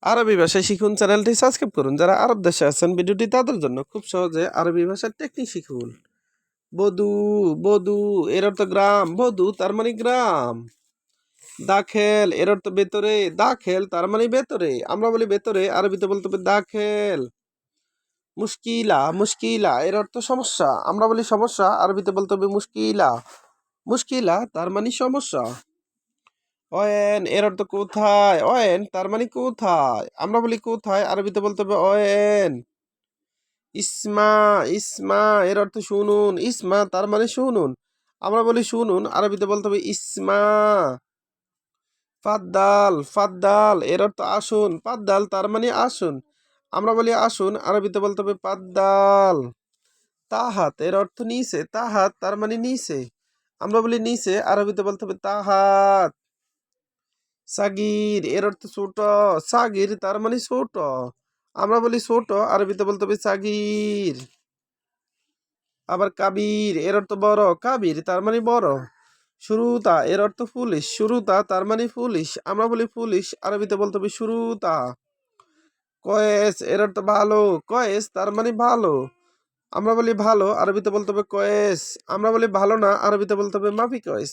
আরবি ভাষা শিখুন চ্যানেলটি সাবস্ক্রাইব করুন। যারা আরব দেশে আছেন ভিডিওটি তাদের জন্য খুব সহজে আরবি ভাষার টেকনিক শিখুন। বধু বধু এর অর্থ গ্রাম, বধু তার মানে গ্রাম। দাখেল এর অর্থ ভেতরে, দাখেল তার মানে ভেতরে, আমরা বলি ভেতরে, আরবিতে বলতে হবে দাখেল। মুশকিলা মুশকিলা এর অর্থ সমস্যা, আমরা বলি সমস্যা, আরবিতে বলতে হবে মুশকিলা। মুশকিলা তার মানে সমস্যা। অয়েন এর অর্থ কোথায়, অয়েন তার মানে কোথায়, আমরা বলি কোথায়, আরবিতে বলতে হবে অয়েন। ইসমা ইসমা এর অর্থ শুনুন, ইসমা তার মানে শুনুন, আমরা বলি শুনুন, আরবিতে বলতে হবে ইসমা। ফাদ্দাল ফাদ্দাল এর অর্থ আসুন, পাদ্দাল তার মানে আসুন, আমরা বলি আসুন, আরবিতে বলতে হবে পাদ্দাল। তাহাত এর অর্থ নিচে, তাহাত তার মানে নিচে, আমরা বলি নিচে, আরবিতে বলতে হবে তাহাত। সাগির এর অর্থ ছোট, সাগির তার মানে ছোট, আমরা বলি ছোট, আরবিতে বলতে হবে সাগির। আবার কাবির এর অর্থ বড়, কাবির তার মানে বড়। শুরুতা এর অর্থ পুলিশ, শুরুতা তার মানে পুলিশ, আমরা বলি পুলিশ, আরবিতে বলতে হবে শুরুতা। কয়েস এর অর্থ ভালো, কয়েস তার মানে ভালো, আমরা বলি ভালো, আরবিতে বলতে হবে কয়েস, আমরা বলি ভালো না, আরবিতে বলতে হবে মাফি কয়েস,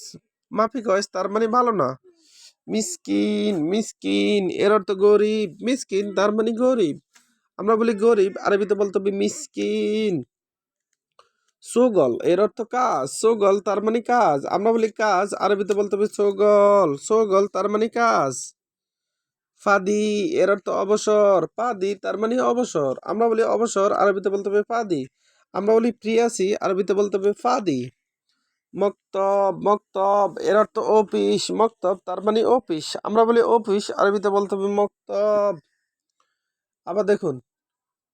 মাফি কয়েস তার মানে ভালো না। মিসকিন মিসকিন এর অর্থ গরিব, মিসকিন তার মানে গরিব, আমরা বলি গরিব, আরবিতে বলতে হবে মিসকিন। সোগল এর অর্থ কাজ, সোগল তার মানে কাজ, আমরা বলি কাজ, আরবিতে বলতে হবে সোগল, সোগল তার মানে কাজ। ফাদি এর অর্থ অবসর, পাদি তার মানে অবসর, আমরা বলি অবসর, আরবিতে বলতে হবে ফাদি, আমরা বলি ফ্রি আছি, আরবিতে বলতে হবে ফাদি। মক্তব মক্তব এর অর্থ অফিস, মক্তব তার মানে অফিস, আমরা বলি অফিস, আরবিতে বলতে হবে মক্তব। আবার দেখুন,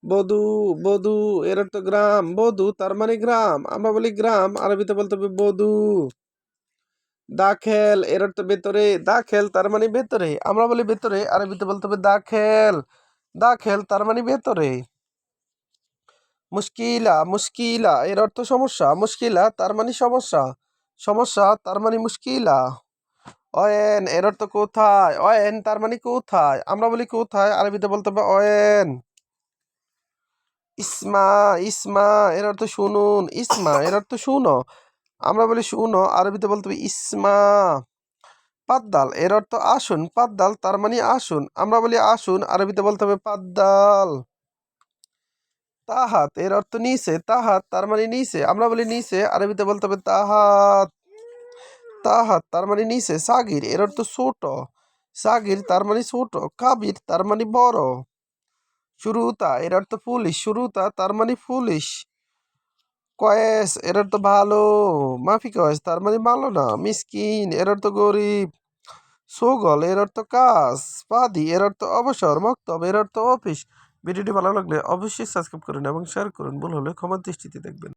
বধু বধু এর অর্থ গ্রাম, বধু তার মানে গ্রাম, আমরা বলি গ্রাম, আরবিতে বলতে হবে বধু। দাখেল এর অর্থ ভেতরে, দাখেল তার মানে ভেতরে, আমরা বলি ভেতরে, আরবিতে বলতে হবে দাখেল, দাখেল তার মানে ভেতরে। মুশকিলা মুশকিলা এর অর্থ সমস্যা, মুশকিলা তার মানে সমস্যা, সমস্যা তার মানে মুশকিলা। অয়েন এর অর্থ কোথায়, অয়েন তার মানে কোথায়, আমরা বলি কোথায়, আরবিতে বলতে হবে অয়েন। ইসমা ইসমা এর অর্থ শুনুন, ইসমা এর অর্থ শুনো, আমরা বলি শুনো, আরবিতে বলতে হবে ইসমা। পাদ্দাল এর অর্থ আসুন, পাদ্দাল তার মানে আসুন, আমরা বলি আসুন, আরবিতে বলতে হবে পাদ্দাল। তাহাত এর অর্থ নিচে, তাহাত তার মানে নিচে, আমরা বলি নিচে, আরবিতে বলতে হবে তাহাত। তাহাত তার মানে নিচে। সাগির এর অর্থ ছোট, সাগির তার মানে ছোট, কাবির তার মানে বড়। শুরুতা এর অর্থ পুলিশ, শুরুতা তার মানে পুলিশ। কয়েস এর অর্থ ভালো, মাফি কয়েস তার মানে ভালো না। মিসকিন এর অর্থ গরিব। সোগল এর অর্থ কাজ, পাদি এর অর্থ অবসর, মক্তব এর অর্থ অফিস। ভিডিওটি ভালো লাগলে অবশ্যই সাবস্ক্রাইব করুন এবং শেয়ার করুন, ভুল হলে ক্ষমার দৃষ্টিতে দেখবেন।